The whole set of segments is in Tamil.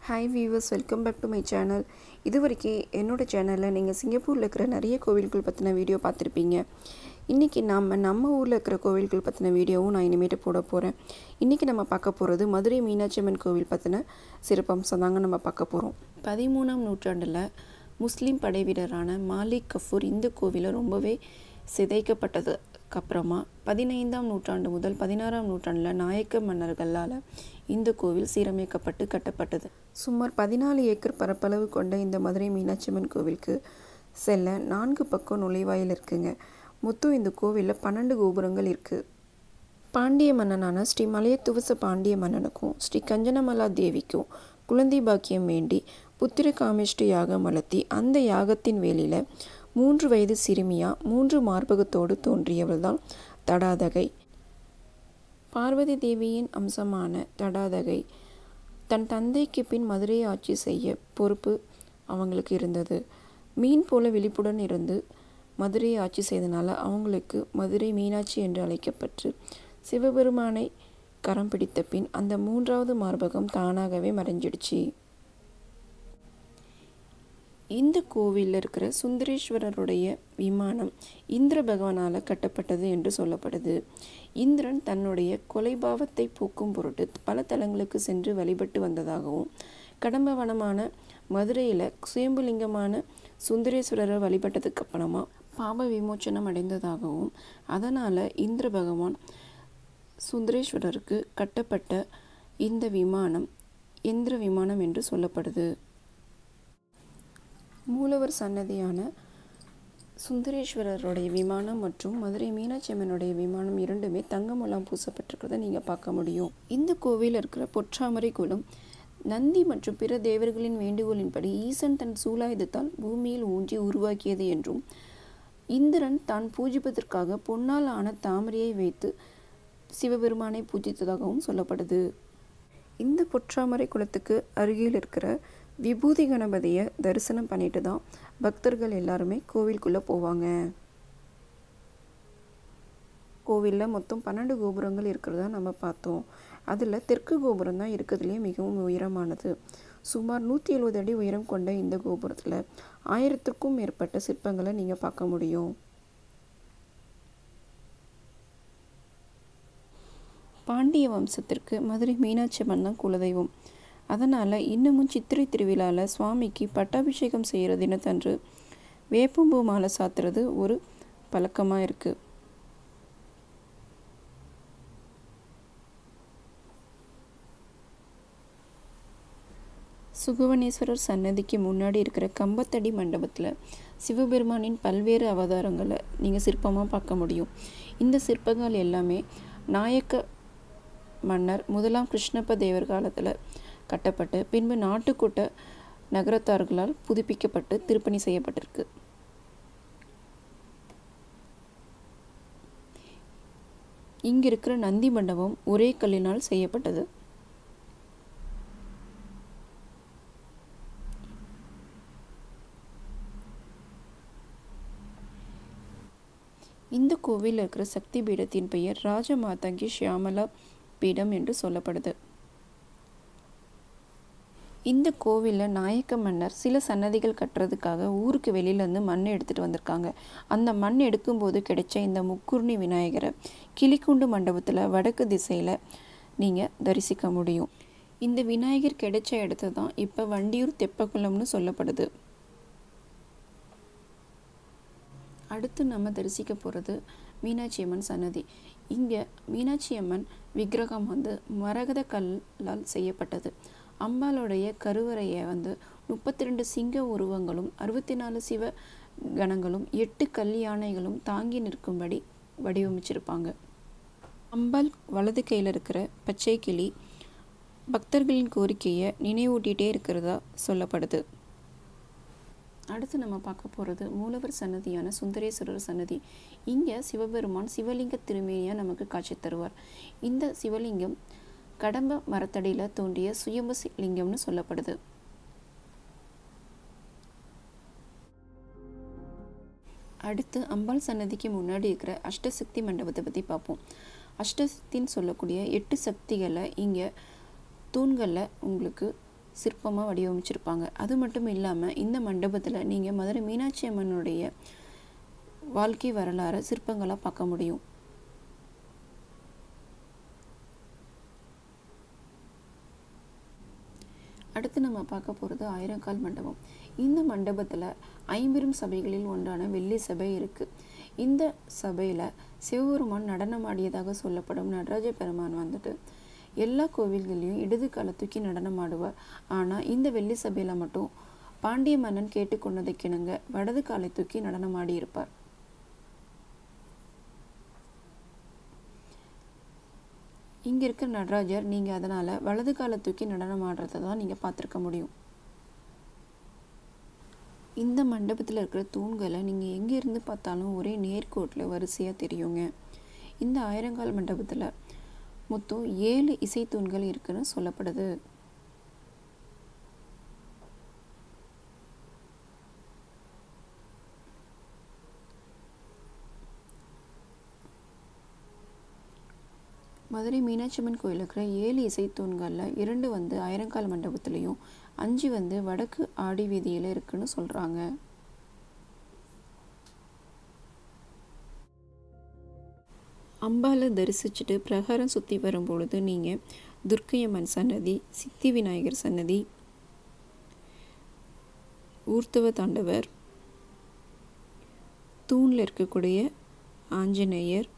Hi viewers, welcome back to my channel. இதுவரைக்கும் என்னோட சேனல்ல நீங்க சிங்கப்பூர்ல இருக்கிற நிறைய கோவில்கள் பத்தின வீடியோ பார்த்திருப்பீங்க. இன்னைக்கு நம்ம ஊர்ல இருக்கிற கோவில்கள் பத்தின வீடியோவும் நான் இனிமேட்டு போட போறேன். இன்னைக்கு நம்ம பார்க்க போறது மதுரை மீனாட்சி அம்மன் கோவில் பத்தின சிறப்பம்சம் தாங்க நம்ம பார்க்க போறோம். 13ஆம் நூற்றாண்டுல முஸ்லிம் படைவீரரான மாலிக் கஃபூர் இந்த கோவிலை ரொம்பவே சிதைக்கப்பட்டது. அப்புறமா 15ஆம் நூற்றாண்டு முதல் 16ஆம் நூற்றாண்டுல நாயக்க மன்னர்களால் இந்த கோவில் சீரமைக்கப்பட்டு கட்டப்பட்டது. சுமார் 14 ஏக்கர் பரப்பளவு கொண்ட இந்த மதுரை மீனாட்சி அம்மன் கோவிலுக்கு செல்ல 4 பக்கம் நுழைவாயில் இருக்குங்க. மொத்தம் இந்த கோவிலில் 12 கோபுரங்கள் இருக்கு. பாண்டிய மன்னனான ஸ்ரீ மலையத்துவச பாண்டிய மன்னனுக்கும் ஸ்ரீ கஞ்சனமலா தேவிக்கும் குழந்தை பாக்கியம் வேண்டி புத்திர காமேஷ்டி யாகம் வளர்த்தி அந்த யாகத்தின் வேளையில 3 வயது சிறுமியா 3 மார்பகத்தோடு தோன்றியவள்தான் தடாதகை. பார்வதி தேவியின் அம்சமான தடாதகை தன் தந்தைக்கு பின் மதுரையை ஆட்சி செய்ய பொறுப்பு அவங்களுக்கு இருந்தது. மீன் போல விழிப்புடன் இருந்து மதுரையை ஆட்சி செய்தனால அவங்களுக்கு மதுரை மீனாட்சி என்று அழைக்கப்பட்டு சிவபெருமானை கரம் பிடித்த பின் அந்த 3வது மார்பகம் தானாகவே மறைஞ்சிடுச்சு. இந்த கோவிலில் இருக்கிற சுந்தரேஸ்வரருடைய விமானம் இந்திர பகவானால் கட்டப்பட்டது என்று சொல்லப்படுது. இந்திரன் தன்னுடைய கொலைபாவத்தை போக்கும் பொருட்டு பல தலங்களுக்கு சென்று வழிபட்டு வந்ததாகவும் கடம்பவனமான மதுரையில் சுயம்புலிங்கமான சுந்தரேஸ்வரரை வழிபட்டதுக்கு அப்புறமா பாப விமோச்சனம் அடைந்ததாகவும் அதனால் இந்திர பகவான் சுந்தரேஸ்வரருக்கு கட்டப்பட்ட இந்த விமானம் இந்திர விமானம் என்று சொல்லப்படுது. மூலவர் சன்னதியான சுந்தரேஸ்வரருடைய விமானம் மற்றும் மதுரை மீனாட்சி அம்மனுடைய விமானம் இரண்டுமே தங்கமுலாம் பூசப்பட்டிருக்கிறத நீங்கள் பார்க்க முடியும். இந்த கோவிலில் இருக்கிற பொற்றாமரை குளம் நந்தி மற்றும் பிற தேவர்களின் வேண்டுகோளின்படி ஈசன் தன் சூலாயுதத்தால் பூமியில் ஊன்றி உருவாக்கியது என்றும் இந்திரன் தான் பூஜிப்பதற்காக பொன்னால் ஆன தாமரையை வைத்து சிவபெருமானை பூஜித்ததாகவும் சொல்லப்படுது. இந்த பொற்றாமரை குளத்துக்கு அருகில் இருக்கிற விபூதி கணபதியை தரிசனம் பண்ணிட்டு தான் பக்தர்கள் எல்லாருமே கோவிலுக்குள்ளே போவாங்க. கோவிலில் மொத்தம் 12 கோபுரங்கள் இருக்கிறதா நம்ம பார்த்தோம். அதில் தெற்கு கோபுரம் தான் இருக்கிறதுலே மிகவும் உயரமானது. சுமார் 170 அடி உயரம் கொண்ட இந்த கோபுரத்தில் 1000க்கும் மேற்பட்ட சிற்பங்களை நீங்கள் பார்க்க முடியும். பாண்டிய வம்சத்திற்கு மதுரை மீனாட்சி அம்மன் தான் குலதெய்வம். அதனால் இன்னமும் சித்திரை திருவிழாவில் சுவாமிக்கு பட்டாபிஷேகம் செய்கிற தினத்தன்று வேப்பம்பூ மாலை சாத்துறது ஒரு பழக்கமாக இருக்குது. சுகவனேஸ்வரர் சன்னதிக்கு முன்னாடி இருக்கிற கம்பத்தடி மண்டபத்தில் சிவபெருமானின் பல்வேறு அவதாரங்களை நீங்கள் சிற்பமாக பார்க்க முடியும். இந்த சிற்பங்கள் எல்லாமே நாயக்க மன்னர் 1ஆம் கிருஷ்ணப்ப தேவர் காலத்தில் கட்டப்பட்டு பின்பு நாட்டுக்கோட்ட நகரத்தார்களால் புதுப்பிக்கப்பட்டு திருப்பணி செய்யப்பட்டிருக்கு. இங்க இருக்கிற நந்தி மண்டபம் ஒரே கல்லினால் செய்யப்பட்டது. இந்த கோவிலில் இருக்கிற சக்தி பீடத்தின் பெயர் ராஜமாதங்கி ஷியாமலா பீடம் என்று சொல்லப்படுது. இந்த கோவிலில் நாயக்க மன்னர் சில சன்னதிகள் கட்டுறதுக்காக ஊருக்கு வெளியிலேருந்து மண் எடுத்துகிட்டு வந்திருக்காங்க. அந்த மண் எடுக்கும்போது கிடைச்ச இந்த முக்குர்ணி விநாயகரை கிளிக்குண்டு மண்டபத்தில் வடக்கு திசையில் நீங்கள் தரிசிக்க முடியும். இந்த விநாயகர் கிடைச்ச இடத்த தான் இப்போ வண்டியூர் தெப்பக்குளம்னு சொல்லப்படுது. அடுத்து நம்ம தரிசிக்க போகிறது மீனாட்சி அம்மன் சன்னதி. இங்கே மீனாட்சி அம்மன் விக்கிரகம் மரகத கல்லால் செய்யப்பட்டது. அம்பாளுடைய கருவறையை 32 சிங்க உருவங்களும் 64 சிவ கணங்களும் 8 கல் யானைகளும் தாங்கி நிற்கும்படி வடிவமைச்சிருப்பாங்க. அம்பாள் வலது கையில் இருக்கிற பச்சை கிளி பக்தர்களின் கோரிக்கையை நினைவூட்டிகிட்டே இருக்கிறதா சொல்லப்படுது. அடுத்து நம்ம பார்க்க போகிறது மூலவர் சன்னதியான சுந்தரேஸ்வரர் சன்னதி. இங்கே சிவபெருமான் சிவலிங்க திருமேனியாக நமக்கு காட்சி தருவார். இந்த சிவலிங்கம் கடம்ப மரத்தடியில் தோன்றிய சுயம்பு லிங்கம்னு சொல்லப்படுது. அடுத்து அம்பாள் சன்னதிக்கு முன்னாடி இருக்கிற அஷ்டசக்தி மண்டபத்தை பற்றி பார்ப்போம். அஷ்டசக்தின்னு சொல்லக்கூடிய 8 சக்திகளை இங்கே தூண்களில் உங்களுக்கு சிற்பமாக வடிவமைச்சிருப்பாங்க. அது மட்டும் இல்லாமல் இந்த மண்டபத்தில் நீங்கள் மதுரை மீனாட்சி அம்மனுடைய வாழ்க்கை வரலாறு சிற்பங்களாக பார்க்க முடியும். அடுத்து நம்ம பார்க்க போகிறது ஆயிரங்கால் மண்டபம். இந்த மண்டபத்தில் 50 சபைகளில் ஒன்றான வெள்ளி சபை இருக்குது. இந்த சபையில் சிவபெருமான் நடனமாடியதாக சொல்லப்படும் நடராஜ பெருமான் வந்துட்டு எல்லா கோவில்கள்லையும் இடது காலை தூக்கி நடனம் ஆடுவார். ஆனால் இந்த வெள்ளி சபையில் மட்டும் பாண்டிய மன்னன் கேட்டுக்கொண்டதைக்கிணங்க வடது காலை தூக்கி நடனம் ஆடியிருப்பார். இங்கே இருக்கிற நடராஜர் நீங்கள் அதனால் வலது காலை தூக்கி நடனம் ஆடுறதை தான் நீங்கள் பார்த்துருக்க முடியும். இந்த மண்டபத்தில் இருக்கிற தூண்களை நீங்கள் எங்கே இருந்து பார்த்தாலும் ஒரே நேர்கோட்டில் வரிசையாக தெரியுங்க. இந்த ஆயிரங்கால் மண்டபத்தில் மொத்தம் 7 இசைத்தூண்கள் இருக்குன்னு சொல்லப்படுது. மதுரை மீனாட்சி அம்மன் கோயில் இருக்கிற 7 இசைத்தூண்களில் 2 வந்து ஆயிரங்கால் மண்டபத்துலேயும் 5 வந்து வடக்கு ஆடி வீதியில் இருக்குன்னு சொல்கிறாங்க. அம்பாலை தரிசிச்சுட்டு பிரகாரம் சுற்றி வரும்பொழுது நீங்கள் துர்க்கையம்மன் சன்னதி, சித்தி விநாயகர் சன்னதி, ஊர்த்தவ தாண்டவர், தூணில் இருக்கக்கூடிய ஆஞ்சநேயர்,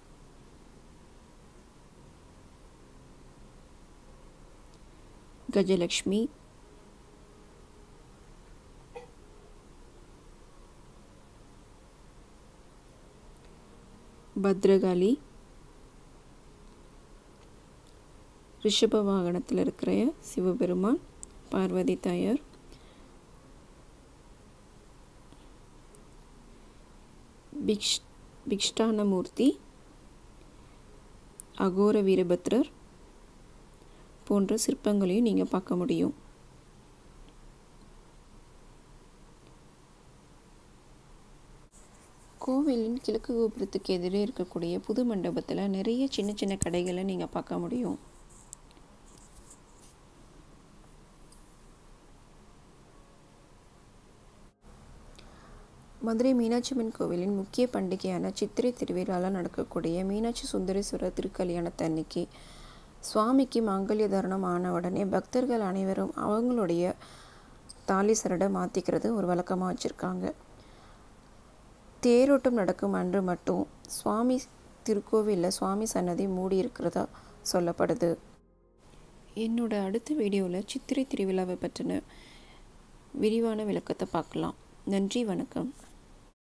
கஜலக்ஷ்மி, பத்ரகாளி, ரிஷப வாகனத்தில் இருக்கிற சிவபெருமான், பார்வதி தாயார், பிக்ஷ்டானமூர்த்தி, அகோர வீரபத்ரர் போன்ற சிற்பங்களையும் நீங்கள் பார்க்க முடியும். கோவிலின் கிழக்கு கோபுரத்துக்கு எதிரே இருக்கக்கூடிய புது மண்டபத்தில் நிறைய சின்ன சின்ன கடைகளை நீங்கள் பார்க்க முடியும். மதுரை மீனாட்சி அம்மன் கோவிலின் முக்கிய பண்டிகையான சித்திரை திருவிழாவில் நடக்கக்கூடிய மீனாட்சி சுந்தரேஸ்வரர் திருக்கல்யாணத்தன்னைக்கு சுவாமிக்கு மாங்கல்ய தரணம் ஆன உடனே பக்தர்கள் அனைவரும் அவங்களுடைய தாலி சரடை மாற்றிக்கிறது ஒரு வழக்கமாக வச்சுருக்காங்க. தேரோட்டம் நடக்கும் அன்று மட்டும் சுவாமி திருக்கோவிலில் சுவாமி சன்னதி மூடி இருக்கிறதா சொல்லப்படுது. என்னோட அடுத்த வீடியோவில் சித்திரை திருவிழாவை பற்றின விரிவான விளக்கத்தை பார்க்கலாம். நன்றி, வணக்கம்.